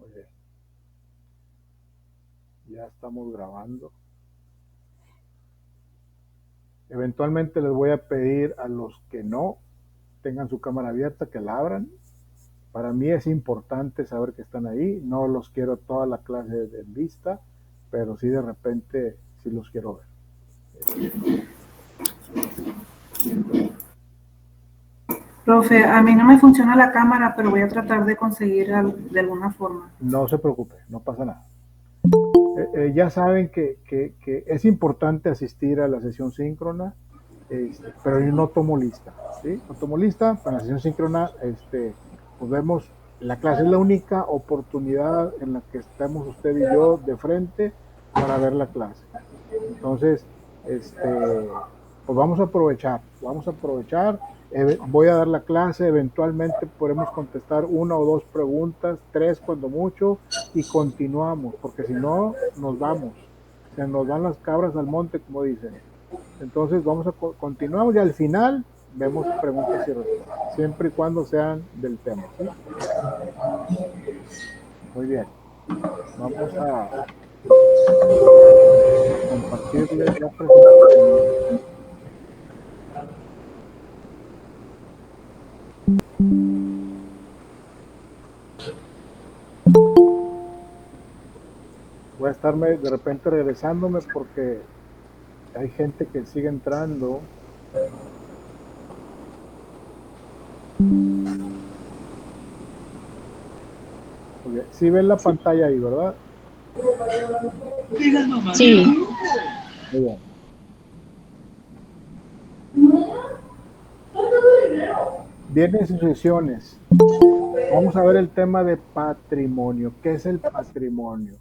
Muy bien. Ya estamos grabando. Eventualmente les voy a pedir a los que no tengan su cámara abierta que la abran. Para mí es importante saber que están ahí. No los quiero toda la clase en vista, pero sí de repente sí los quiero ver. Profe, a mí no me funciona la cámara, pero voy a tratar de conseguir de alguna forma. No se preocupe, no pasa nada. Ya saben que es importante asistir a la sesión síncrona, pero yo no tomo lista, ¿sí? No tomo lista, para la sesión síncrona, pues vemos, la clase es la única oportunidad en la que estamos usted y yo de frente para ver la clase. Entonces, pues vamos a aprovechar, voy a dar la clase, eventualmente podremos contestar una o dos preguntas, tres cuando mucho, y continuamos, porque si no, nos vamos, se nos van las cabras al monte, como dicen. Entonces, continuamos y al final vemos preguntas y respuestas, siempre y cuando sean del tema, ¿sí? Muy bien, vamos a compartirles la presentación. Voy a estarme de repente regresándome porque hay gente que sigue entrando. Porque sí ven la pantalla ahí, ¿verdad? Sí. Muy bien. Bienes y sucesiones. Vamos a ver el tema de patrimonio. ¿Qué es el patrimonio?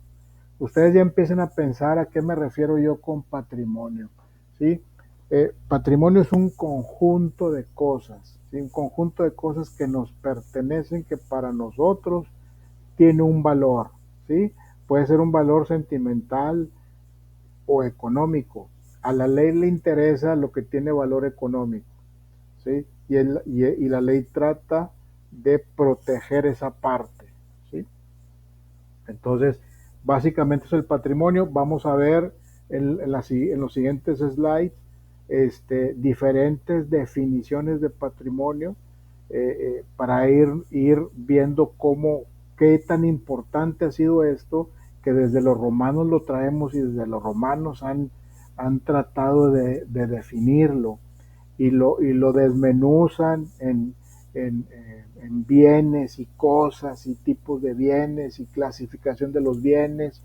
Ustedes ya empiecen a pensar a qué me refiero yo con patrimonio, ¿sí? Patrimonio es un conjunto de cosas, ¿sí? Un conjunto de cosas que nos pertenecen, que para nosotros tiene un valor, ¿sí? Puede ser un valor sentimental o económico. A la ley le interesa lo que tiene valor económico, ¿sí? Y la ley trata de proteger esa parte, ¿sí? Entonces, básicamente es el patrimonio. Vamos a ver en los siguientes slides diferentes definiciones de patrimonio para ir viendo qué tan importante ha sido esto, que desde los romanos lo traemos y desde los romanos han tratado de definirlo y lo desmenuzan en bienes y cosas y tipos de bienes y clasificación de los bienes,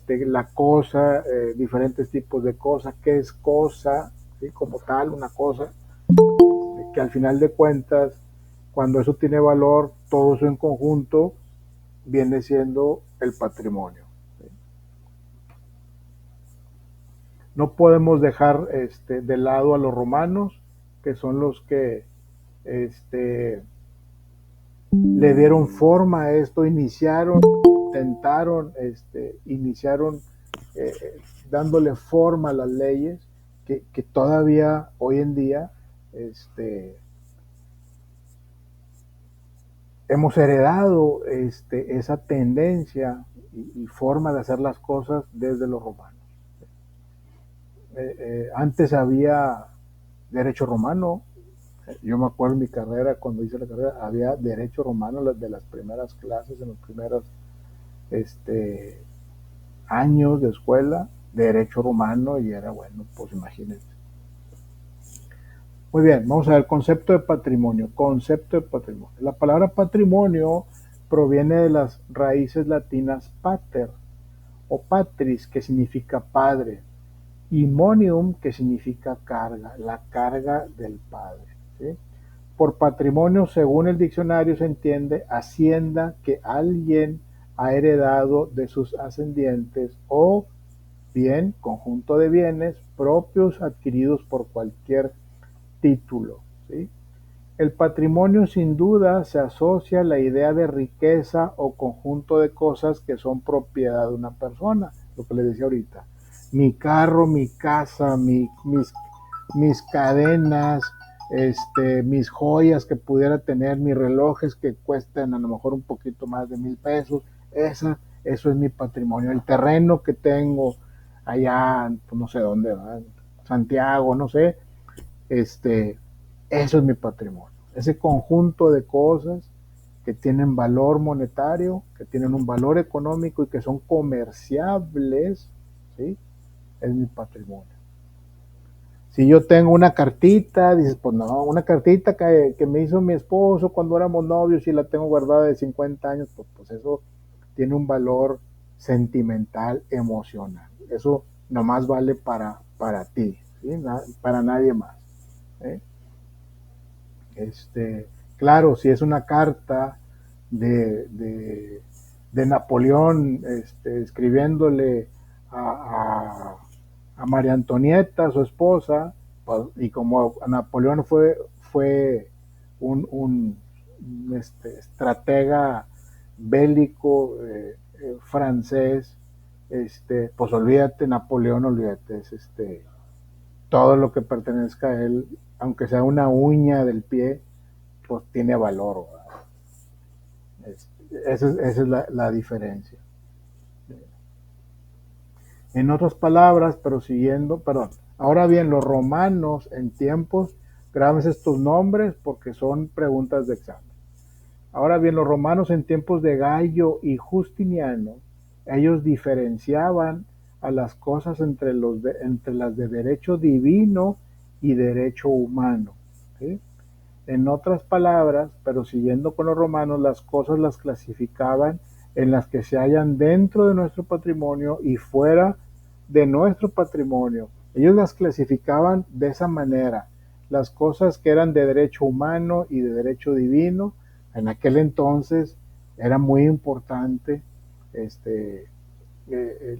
la cosa, diferentes tipos de cosas, qué es cosa, ¿sí? Como tal, una cosa, que al final de cuentas, cuando eso tiene valor, todo eso en conjunto viene siendo el patrimonio. ¿Sí? No podemos dejar de lado a los romanos, que son los que este, le dieron forma a esto, iniciaron eh, dándole forma a las leyes que todavía hoy en día hemos heredado esa tendencia y forma de hacer las cosas desde los romanos. Antes había derecho romano. Yo me acuerdo en mi carrera, cuando hice la carrera, había derecho romano de las primeras clases, en los primeros años de escuela, derecho romano, y era bueno, pues imagínense. Muy bien, vamos a ver concepto de patrimonio. Concepto de patrimonio. La palabra patrimonio proviene de las raíces latinas pater o patris, que significa padre, y monium, que significa carga, la carga del padre, ¿sí? Por patrimonio, según el diccionario, se entiende hacienda que alguien ha heredado de sus ascendientes o bien conjunto de bienes propios adquiridos por cualquier título, ¿sí? El patrimonio sin duda se asocia a la idea de riqueza o conjunto de cosas que son propiedad de una persona, lo que les decía ahorita. Mi carro, mi casa, mis cadenas, mis joyas que pudiera tener, mis relojes que cuestan a lo mejor un poquito más de $1,000, Eso es mi patrimonio. El terreno que tengo allá, pues no sé dónde, ¿verdad? Santiago, no sé, eso es mi patrimonio. Ese conjunto de cosas que tienen valor monetario, que tienen un valor económico y que son comerciables, ¿sí? Es mi patrimonio. Si yo tengo una cartita, dices, pues no, una cartita que me hizo mi esposo cuando éramos novios y la tengo guardada de 50 años, pues eso tiene un valor sentimental, emocional. Eso nomás vale para ti, ¿sí? Para nadie más. ¿Eh? Claro, si es una carta de, de, de Napoleón escribiéndole a, a María Antonieta, su esposa, pues, y como Napoleón fue un estratega bélico francés, pues olvídate, Napoleón, olvídate, todo lo que pertenezca a él, aunque sea una uña del pie, pues tiene valor. Esa es la diferencia. En otras palabras, pero siguiendo, perdón. Ahora bien, los romanos en tiempos, graves estos nombres porque son preguntas de examen. Ahora bien, los romanos en tiempos de Gallo y Justiniano, ellos diferenciaban a las cosas entre las de derecho divino y derecho humano. ¿Sí? En otras palabras, pero siguiendo con los romanos, las cosas las clasificaban en las que se hallan dentro de nuestro patrimonio y fuera de nuestro patrimonio. Ellos las clasificaban de esa manera. Las cosas que eran de derecho humano y de derecho divino, en aquel entonces era muy importante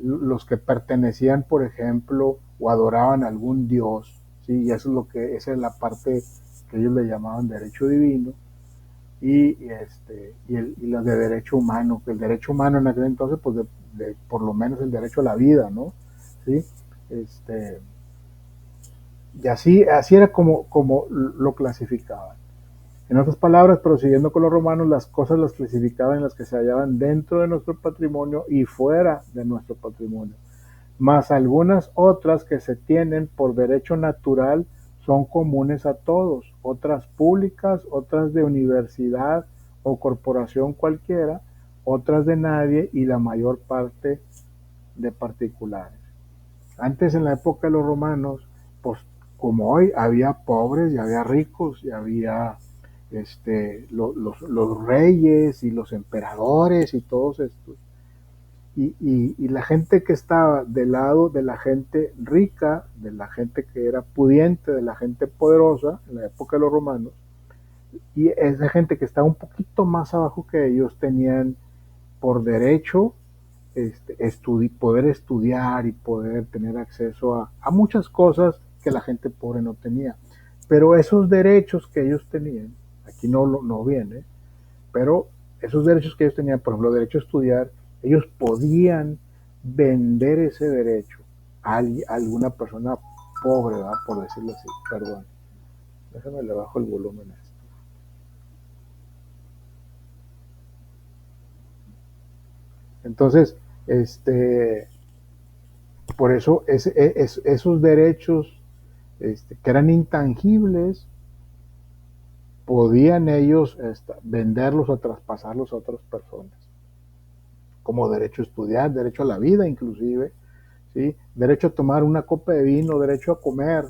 los que pertenecían, por ejemplo, o adoraban a algún dios, ¿sí? Y eso es esa es la parte que ellos le llamaban derecho divino, y las de derecho humano, que el derecho humano en aquel entonces, pues por lo menos el derecho a la vida, ¿no? ¿Sí? Este, y así era como lo clasificaban. En otras palabras, prosiguiendo con los romanos, las cosas las clasificaban en las que se hallaban dentro de nuestro patrimonio y fuera de nuestro patrimonio, más algunas otras que se tienen por derecho natural son comunes a todos, otras públicas, otras de universidad o corporación cualquiera, otras de nadie y la mayor parte de particulares. Antes, en la época de los romanos, pues como hoy, había pobres y había ricos y había los reyes y los emperadores y todos estos. Y la gente que estaba del lado de la gente rica, de la gente que era pudiente, de la gente poderosa, en la época de los romanos, y esa gente que estaba un poquito más abajo que ellos, tenían por derecho poder estudiar y poder tener acceso a muchas cosas que la gente pobre no tenía. Pero esos derechos que ellos tenían, aquí no viene, pero esos derechos que ellos tenían, por ejemplo, el derecho a estudiar, ellos podían vender ese derecho a alguna persona pobre, ¿verdad? Por decirlo así. Perdón, déjame le bajo el volumen a esto. Entonces, por eso esos derechos que eran intangibles, podían ellos venderlos o traspasarlos a otras personas, como derecho a estudiar, derecho a la vida inclusive, ¿sí? Derecho a tomar una copa de vino, derecho a comer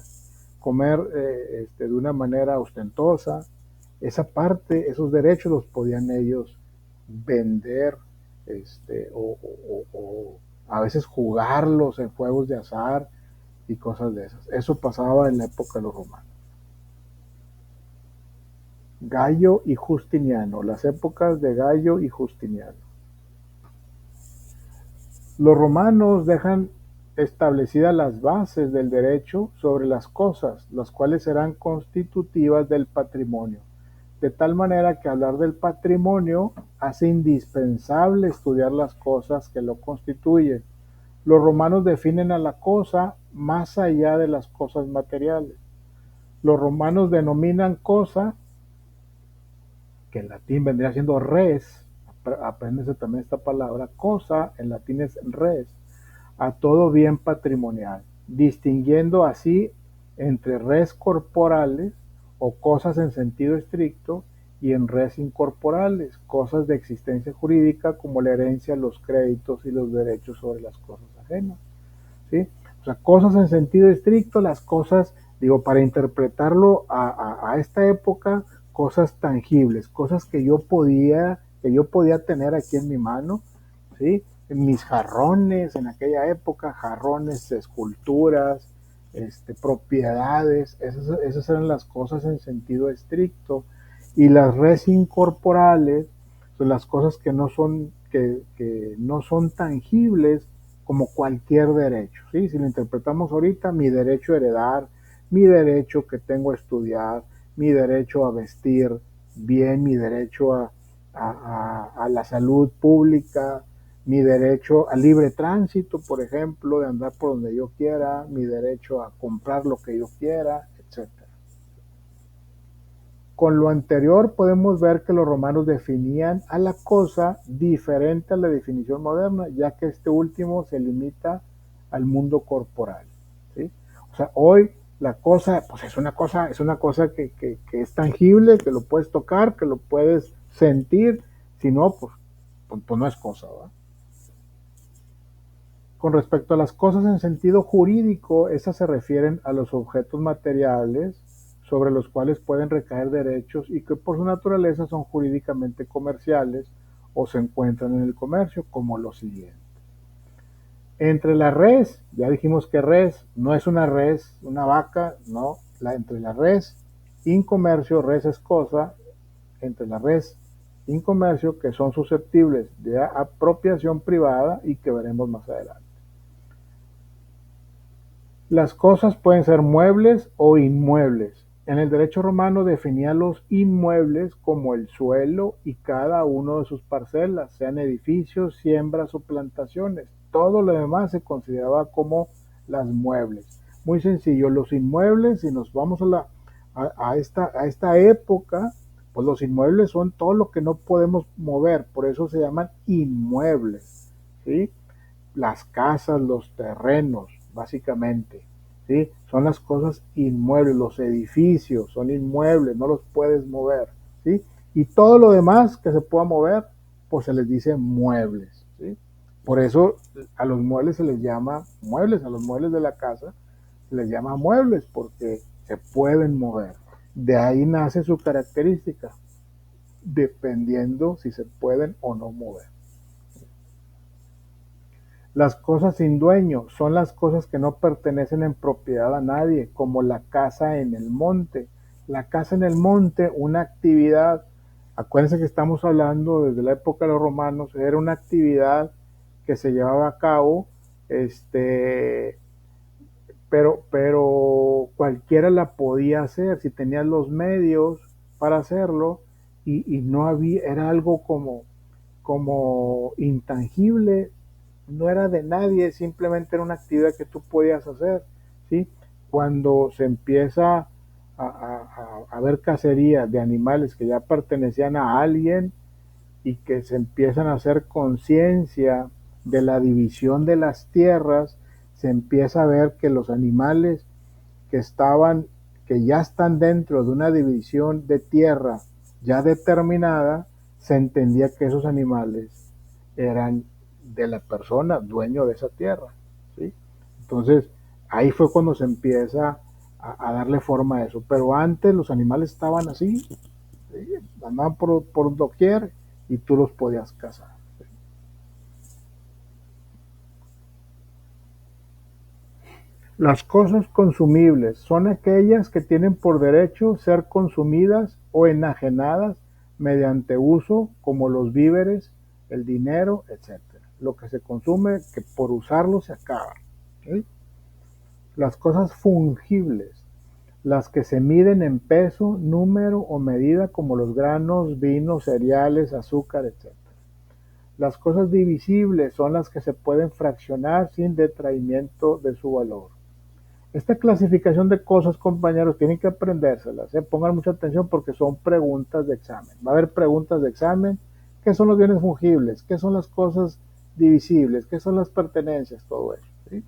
de una manera ostentosa. Esa parte, esos derechos los podían ellos vender, o a veces jugarlos en juegos de azar y cosas de esas. Eso pasaba en la época de los romanos. Gallo y Justiniano, las épocas de Gallo y Justiniano. Los romanos dejan establecidas las bases del derecho sobre las cosas, las cuales serán constitutivas del patrimonio, de tal manera que hablar del patrimonio hace indispensable estudiar las cosas que lo constituyen. Los romanos definen a la cosa más allá de las cosas materiales. Los romanos denominan cosa, que en latín vendría siendo res, apréndese también esta palabra, cosa en latín es res, a todo bien patrimonial, distinguiendo así entre res corporales o cosas en sentido estricto y en res incorporales, cosas de existencia jurídica como la herencia, los créditos y los derechos sobre las cosas ajenas. ¿Sí? O sea, cosas en sentido estricto, las cosas, digo, para interpretarlo a esta época, cosas tangibles, cosas que yo podía tener aquí en mi mano, ¿sí? En mis jarrones, en aquella época, jarrones, esculturas, propiedades, esas eran las cosas en sentido estricto. Y las res incorporales son las cosas que no son tangibles, como cualquier derecho, ¿sí? Si lo interpretamos ahorita, mi derecho a heredar, mi derecho que tengo a estudiar, mi derecho a vestir bien, mi derecho a la salud pública, mi derecho al libre tránsito, por ejemplo, de andar por donde yo quiera, mi derecho a comprar lo que yo quiera, etcétera. Con lo anterior podemos ver que los romanos definían a la cosa diferente a la definición moderna, ya que este último se limita al mundo corporal, ¿sí? O sea, hoy la cosa, pues es una cosa que es tangible, que lo puedes tocar, que lo puedes sentir, si no, pues no es cosa, ¿verdad? Con respecto a las cosas en sentido jurídico, estas se refieren a los objetos materiales sobre los cuales pueden recaer derechos y que por su naturaleza son jurídicamente comerciales o se encuentran en el comercio, como lo siguiente. Entre la res, ya dijimos que res no es una res, una vaca, no, entre la res, incomercio, res es cosa, entre la res, incomercio, que son susceptibles de apropiación privada y que veremos más adelante. Las cosas pueden ser muebles o inmuebles. En el derecho romano definía los inmuebles como el suelo y cada uno de sus parcelas, sean edificios, siembras o plantaciones. Todo lo demás se consideraba como las muebles. Muy sencillo, los inmuebles, si nos vamos a esta época, pues los inmuebles son todo lo que no podemos mover, por eso se llaman inmuebles, ¿sí? Las casas, los terrenos, básicamente, ¿sí? Son las cosas inmuebles, los edificios son inmuebles, no los puedes mover, ¿sí? Y todo lo demás que se pueda mover, pues se les dice muebles, ¿sí? Por eso a los muebles se les llama muebles, a los muebles de la casa se les llama muebles, porque se pueden mover. De ahí nace su característica, dependiendo si se pueden o no mover. Las cosas sin dueño son las cosas que no pertenecen en propiedad a nadie, como la casa en el monte. La casa en el monte, una actividad, acuérdense que estamos hablando desde la época de los romanos, era una actividad que se llevaba a cabo, pero cualquiera la podía hacer si tenías los medios para hacerlo y no había, era algo como intangible, no era de nadie, simplemente era una actividad que tú podías hacer, ¿sí? Cuando se empieza a ver cacería de animales que ya pertenecían a alguien y que se empiezan a hacer conciencia de la división de las tierras, se empieza a ver que los animales que ya están dentro de una división de tierra ya determinada, se entendía que esos animales eran de la persona dueño de esa tierra, ¿sí? Entonces, ahí fue cuando se empieza a darle forma a eso. Pero antes los animales estaban así, ¿sí? Andaban por doquier y tú los podías cazar. Las cosas consumibles son aquellas que tienen por derecho ser consumidas o enajenadas mediante uso, como los víveres, el dinero, etcétera. Lo que se consume, que por usarlo se acaba, ¿sí? Las cosas fungibles, las que se miden en peso, número o medida, como los granos, vinos, cereales, azúcar, etcétera. Las cosas divisibles son las que se pueden fraccionar sin detraimiento de su valor. Esta clasificación de cosas, compañeros, tienen que aprendérselas, ¿eh? Pongan mucha atención porque son preguntas de examen. Va a haber preguntas de examen ¿Qué son los bienes fungibles? ¿Qué son las cosas divisibles? ¿Qué son las pertenencias? Todo eso. ¿Sí?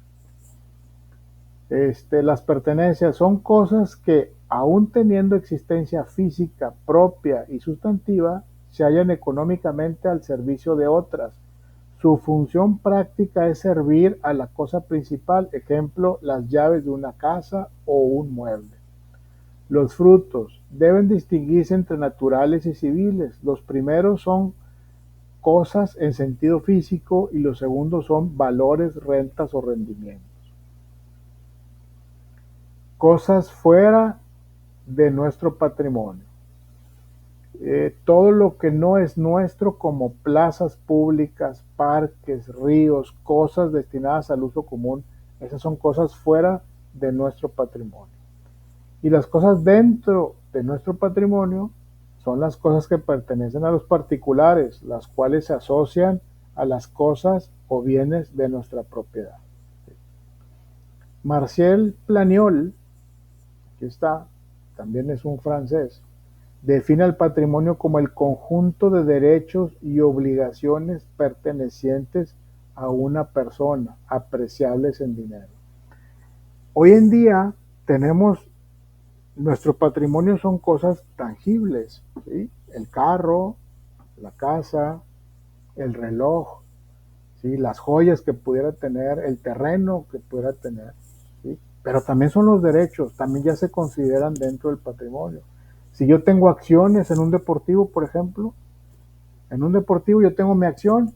Las pertenencias son cosas que, aún teniendo existencia física propia y sustantiva, se hallan económicamente al servicio de otras. Su función práctica es servir a la cosa principal, ejemplo, las llaves de una casa o un mueble. Los frutos deben distinguirse entre naturales y civiles. Los primeros son cosas en sentido físico y los segundos son valores, rentas o rendimientos. Cosas fuera de nuestro patrimonio. Todo lo que no es nuestro, como plazas públicas, parques, ríos, cosas destinadas al uso común, esas son cosas fuera de nuestro patrimonio. Y las cosas dentro de nuestro patrimonio son las cosas que pertenecen a los particulares, las cuales se asocian a las cosas o bienes de nuestra propiedad. Marcel Planiol, aquí está, también es un francés, define el patrimonio como el conjunto de derechos y obligaciones pertenecientes a una persona, apreciables en dinero. Hoy en día tenemos, nuestro patrimonio son cosas tangibles, ¿sí? El carro, la casa, el reloj, ¿sí? Las joyas que pudiera tener, el terreno que pudiera tener, ¿sí? Pero también son los derechos, también ya se consideran dentro del patrimonio. Si yo tengo acciones en un deportivo, por ejemplo, en un deportivo yo tengo mi acción,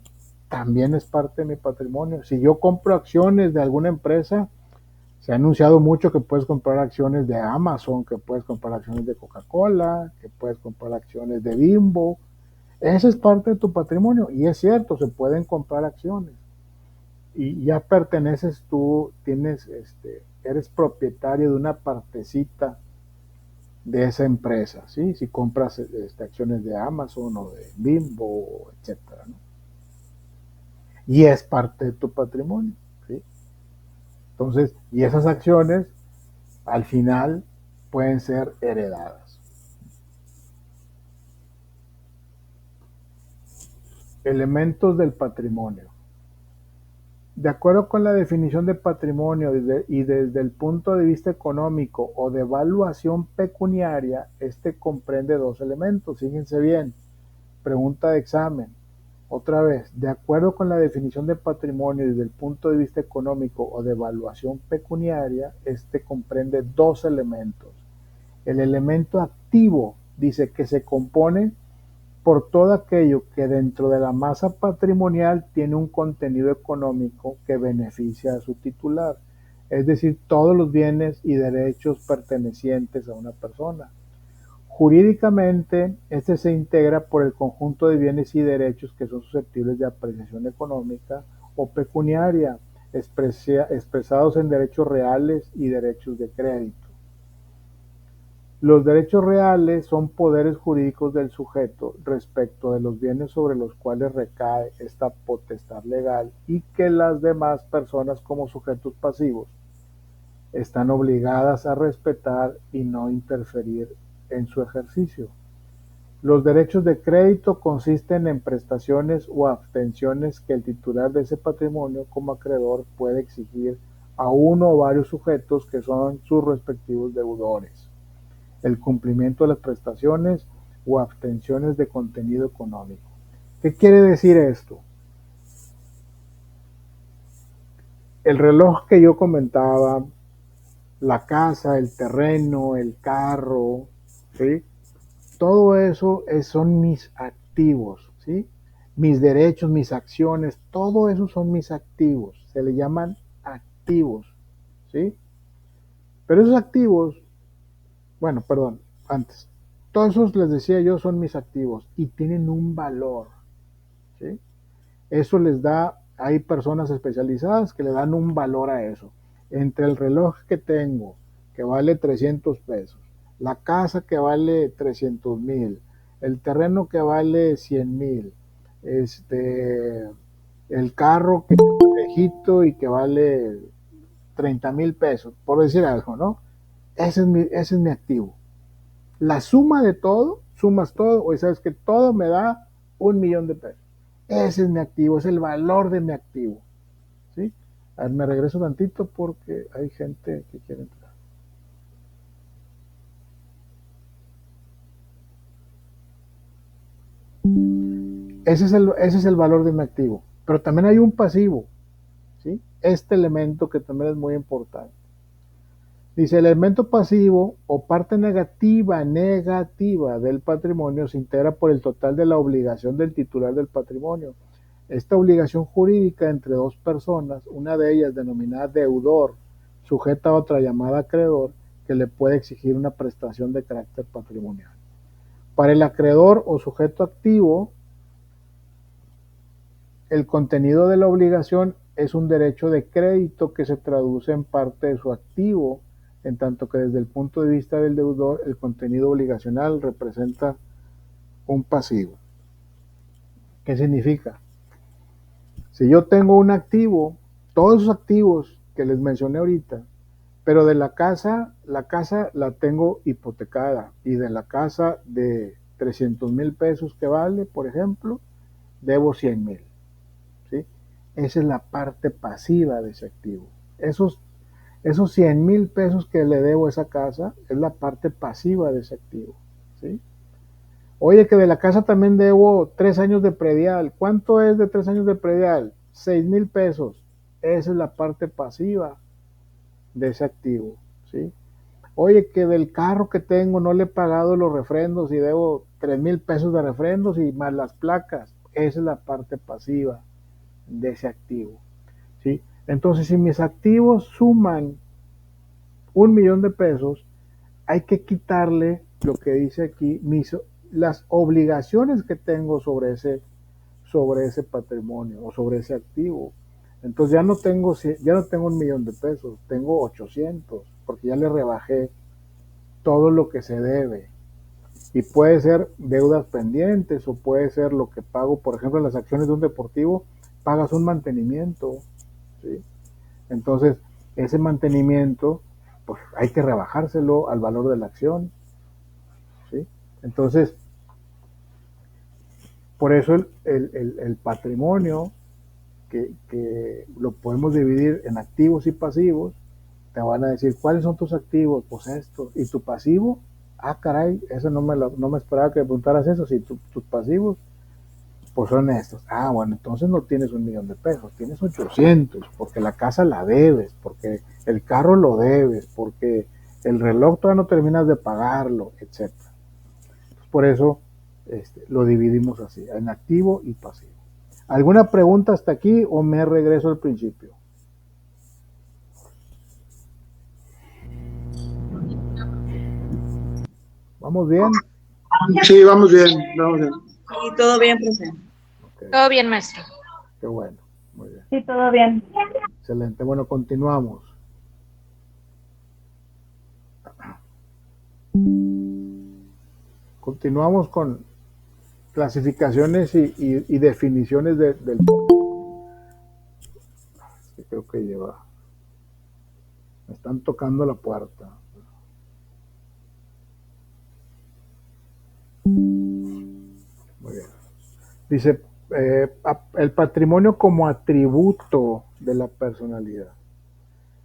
también es parte de mi patrimonio. Si yo compro acciones de alguna empresa, se ha anunciado mucho que puedes comprar acciones de Amazon, que puedes comprar acciones de Coca-Cola, que puedes comprar acciones de Bimbo. Esa es parte de tu patrimonio y es cierto, se pueden comprar acciones. Y ya perteneces tú, eres propietario de una partecita de esa empresa, ¿sí? Si compras acciones de Amazon o de Bimbo, etcétera, ¿no? Y es parte de tu patrimonio, ¿sí? Entonces, y esas acciones al final pueden ser heredadas. Elementos del patrimonio. De acuerdo con la definición de patrimonio y desde el punto de vista económico o de evaluación pecuniaria, este comprende dos elementos. Fíjense bien, pregunta de examen. Otra vez, de acuerdo con la definición de patrimonio desde el punto de vista económico o de evaluación pecuniaria, este comprende dos elementos. El elemento activo dice que se compone por todo aquello que dentro de la masa patrimonial tiene un contenido económico que beneficia a su titular, es decir, todos los bienes y derechos pertenecientes a una persona. Jurídicamente, este se integra por el conjunto de bienes y derechos que son susceptibles de apreciación económica o pecuniaria, expresados en derechos reales y derechos de crédito. Los derechos reales son poderes jurídicos del sujeto respecto de los bienes sobre los cuales recae esta potestad legal y que las demás personas como sujetos pasivos están obligadas a respetar y no interferir en su ejercicio. Los derechos de crédito consisten en prestaciones o abstenciones que el titular de ese patrimonio como acreedor puede exigir a uno o varios sujetos que son sus respectivos deudores. El cumplimiento de las prestaciones o abstenciones de contenido económico. ¿Qué quiere decir esto? El reloj que yo comentaba, la casa, el terreno, el carro, ¿sí? Todo eso son mis activos, ¿sí? Mis derechos, mis acciones, todo eso son mis activos. Se le llaman activos, ¿sí? Pero esos activos, bueno, perdón, antes. Todos esos, les decía yo, son mis activos y tienen un valor, ¿sí? Eso les da, hay personas especializadas que le dan un valor a eso. Entre el reloj que tengo, que vale 300 pesos, la casa que vale 300,000, el terreno que vale 100,000, el carro que es viejito y que vale 30,000 pesos, por decir algo, ¿no? Ese es mi activo. La suma de todo, sumas todo, o sabes que todo me da 1,000,000 de pesos. Ese es mi activo, es el valor de mi activo. ¿Sí? A ver, me regreso tantito porque hay gente que quiere entrar. Ese es el valor de mi activo. Pero también hay un pasivo. ¿Sí? Este elemento que también es muy importante. Dice, el elemento pasivo o parte negativa del patrimonio se integra por el total de la obligación del titular del patrimonio. Esta obligación jurídica entre dos personas, una de ellas denominada deudor, sujeta a otra llamada acreedor, que le puede exigir una prestación de carácter patrimonial. Para el acreedor o sujeto activo, el contenido de la obligación es un derecho de crédito que se traduce en parte de su activo, en tanto que desde el punto de vista del deudor, el contenido obligacional representa un pasivo. ¿Qué significa? Si yo tengo un activo, todos esos activos que les mencioné ahorita, pero de la casa la tengo hipotecada y de la casa de 300,000 pesos que vale, por ejemplo, debo 100,000. ¿Sí? Esa es la parte pasiva de ese activo. Esos 100,000 pesos que le debo a esa casa es la parte pasiva de ese activo. ¿Sí? Oye, que de la casa también debo 3 años de predial. ¿Cuánto es de 3 años de predial? 6,000 pesos. Esa es la parte pasiva de ese activo. ¿Sí? Oye, que del carro que tengo no le he pagado los refrendos y debo 3,000 pesos de refrendos y más las placas. Esa es la parte pasiva de ese activo. ¿Sí? Entonces, si mis activos suman 1,000,000 de pesos, hay que quitarle lo que dice aquí, las obligaciones que tengo sobre ese patrimonio o sobre ese activo. Entonces ya no tengo 1,000,000 de pesos, tengo 800, porque ya le rebajé todo lo que se debe. Y puede ser deudas pendientes o puede ser lo que pago, por ejemplo, en las acciones de un deportivo, pagas un mantenimiento. ¿Sí? Entonces, ese mantenimiento, pues hay que rebajárselo al valor de la acción. ¿Sí? Entonces, por eso el patrimonio, que lo podemos dividir en activos y pasivos, te van a decir, ¿cuáles son tus activos? Pues esto. ¿Y tu pasivo? Ah, caray, eso no me esperaba que me preguntaras eso. Si tus pasivos, pues son estos. Ah, bueno, entonces no tienes 1,000,000 de pesos, tienes 800, porque la casa la debes, porque el carro lo debes, porque el reloj todavía no terminas de pagarlo, etc. Por eso lo dividimos así, en activo y pasivo. ¿Alguna pregunta hasta aquí o me regreso al principio? ¿Vamos bien? Sí, vamos bien, vamos bien. Y todo bien, profe. Okay. Todo bien, maestro. Qué bueno, muy bien. Sí, todo bien. Excelente, bueno, continuamos. Continuamos con clasificaciones y definiciones del... Creo que lleva... Me están tocando la puerta. Muy bien. Dice, el patrimonio como atributo de la personalidad.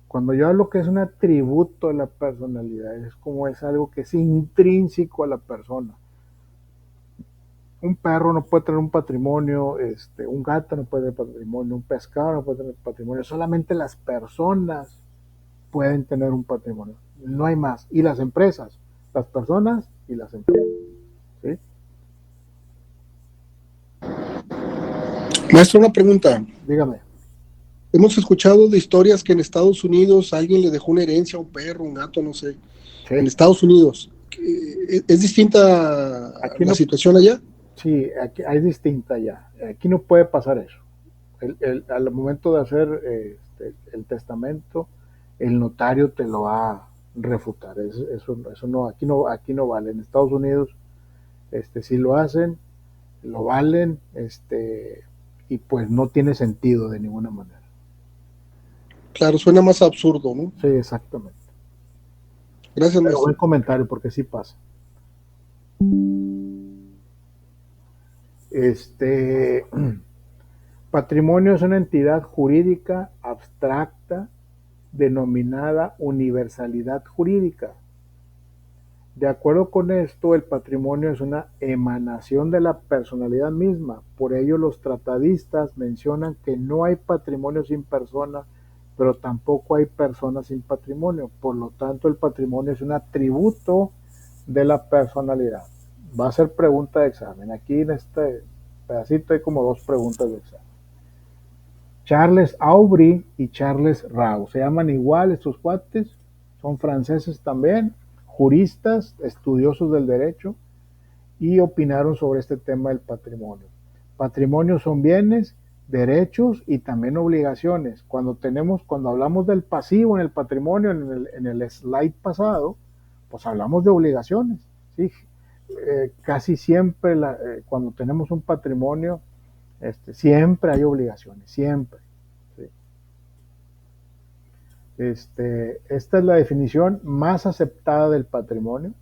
Cuando yo hablo que es un atributo de la personalidad, es algo que es intrínseco a la persona. Un perro no puede tener un patrimonio, un gato no puede tener patrimonio, un pescado no puede tener patrimonio, solamente las personas pueden tener un patrimonio, no hay más. Y las empresas, las personas y las empresas. ¿Sí? Maestro, una pregunta. Dígame. Hemos escuchado de historias que en Estados Unidos alguien le dejó una herencia a un perro, un gato, no sé. Sí. En Estados Unidos. ¿Es distinta Aquí la situación allá? Sí, aquí es distinta ya. Aquí no puede pasar eso. Al momento de hacer el testamento, el notario te lo va a refutar. Eso no, aquí no vale. En Estados Unidos, si lo hacen, lo valen, y pues no tiene sentido de ninguna manera. Claro, suena más absurdo, ¿no? Sí, exactamente. Gracias, Pero maestro. buen comentario, porque sí pasa. Este patrimonio es una entidad jurídica abstracta denominada universalidad jurídica. De acuerdo con esto, el patrimonio es una emanación de la personalidad misma. Por ello, los tratadistas mencionan que no hay patrimonio sin persona, pero tampoco hay persona sin patrimonio. Por lo tanto, el patrimonio es un atributo de la personalidad. Va a ser pregunta de examen. Aquí en este pedacito hay como 2 preguntas de examen. Charles Aubry y Charles Rau. Se llaman igual estos cuates. Son franceses también, juristas, estudiosos del derecho, y opinaron sobre este tema del patrimonio. Patrimonio son bienes, derechos y también obligaciones. Cuando hablamos del pasivo en el patrimonio, en el slide pasado, pues hablamos de obligaciones, ¿sí? Casi siempre cuando tenemos un patrimonio, siempre hay obligaciones, siempre. ¿Sí? Esta es la definición más aceptada del patrimonio.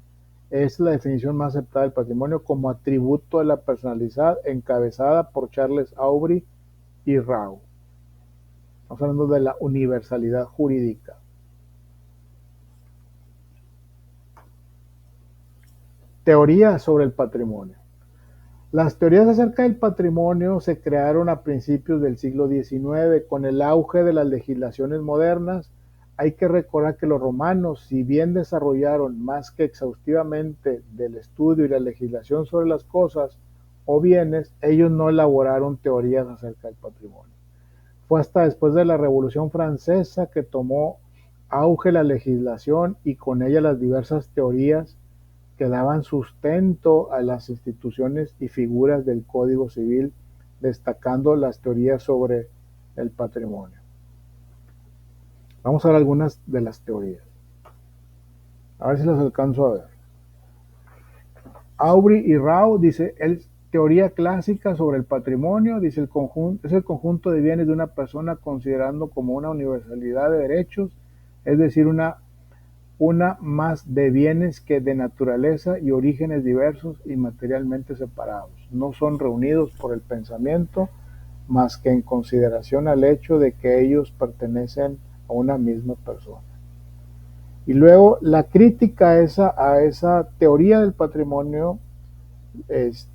Es la definición más aceptada del patrimonio como atributo de la personalidad, encabezada por Charles Aubry y Rau. Estamos hablando de la universalidad jurídica. Teorías sobre el patrimonio. Las teorías acerca del patrimonio se crearon a principios del siglo XIX con el auge de las legislaciones modernas. Hay que recordar que los romanos, si bien desarrollaron más que exhaustivamente del estudio y la legislación sobre las cosas o bienes, ellos no elaboraron teorías acerca del patrimonio. Fue hasta después de la Revolución Francesa que tomó auge la legislación y con ella las diversas teorías que daban sustento a las instituciones y figuras del Código Civil, destacando las teorías sobre el patrimonio. Vamos a ver algunas de las teorías. A ver si las alcanzo a ver. Aubry y Rau dice, teoría clásica sobre el patrimonio, dice es el conjunto de bienes de una persona considerando como una universalidad de derechos, es decir, una más de bienes que de naturaleza y orígenes diversos y materialmente separados. No son reunidos por el pensamiento, más que en consideración al hecho de que ellos pertenecen a una misma persona. Y luego la crítica a esa teoría del patrimonio es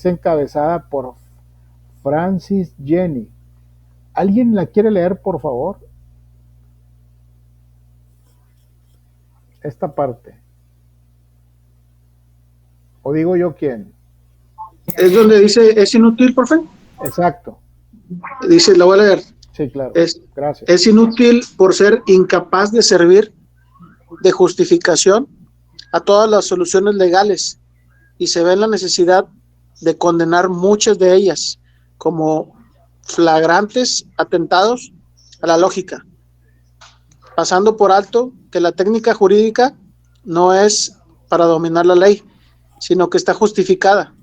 encabezada por Francis Jenny. ¿Alguien la quiere leer, por favor? Esta parte. ¿O digo yo quién? Es donde dice, ¿es inútil, profe? Exacto. Dice, la voy a leer. Sí, claro. Gracias. Es inútil por ser incapaz de servir de justificación a todas las soluciones legales y se ve en la necesidad de condenar muchas de ellas como flagrantes atentados a la lógica, pasando por alto que la técnica jurídica no es para dominar la ley, sino que está justificada,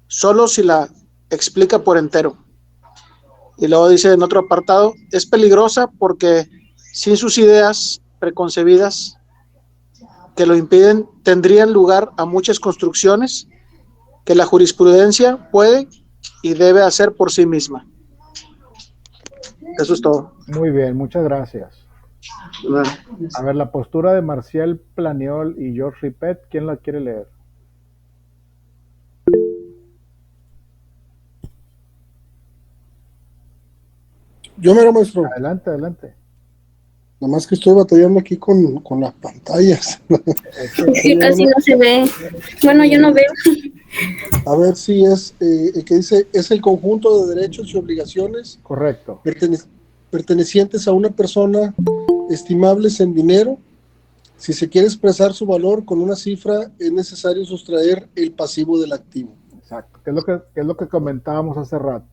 solo si la explica por entero. Y luego dice en otro apartado, es peligrosa porque sin sus ideas preconcebidas que lo impiden, tendrían lugar a muchas construcciones que la jurisprudencia puede y debe hacer por sí misma. Eso es todo. Muy bien, muchas gracias. Bueno. A ver, la postura de Marcial Planiol y George Ripet, ¿quién la quiere leer? Yo mero, maestro. Adelante, adelante. Nada más que estoy batallando aquí con las pantallas. Es que casi no se ve. Bueno, yo no veo. A ver si es, que dice, es el conjunto de derechos y obligaciones. Correcto. Pertenecientes a una persona, estimables en dinero. Si se quiere expresar su valor con una cifra, es necesario sustraer el pasivo del activo. Exacto, que es lo que comentábamos hace rato.